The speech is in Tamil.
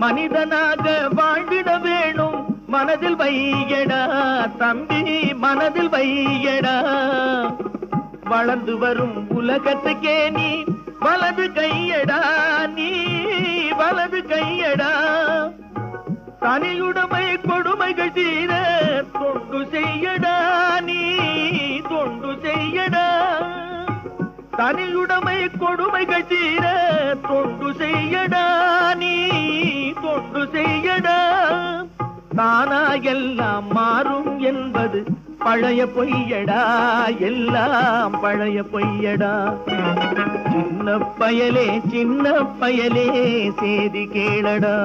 மனிதனாக வாழ்ந்திட வேணும் மனதில் வையடா தம்பி மனதில் வையடா. வளர்ந்து வரும் உலகத்துக்கே நீ வலது கையடா நீ வலது கையடா. தனியுடைமை கொடுமைகள் தீர தொண்டு செய்யடா நீ தொண்டு செய்யடா. தனியுடைமை கொடுமைகள் தீர தொண்டு செய்யடா நீ தொண்டு செய்யடா. தானா எல்லாம் மாறும் என்பது பழைய பொய்யடா எல்லாம் பழைய பொய்யடா. சின்ன பயலே சேதி கேளடா.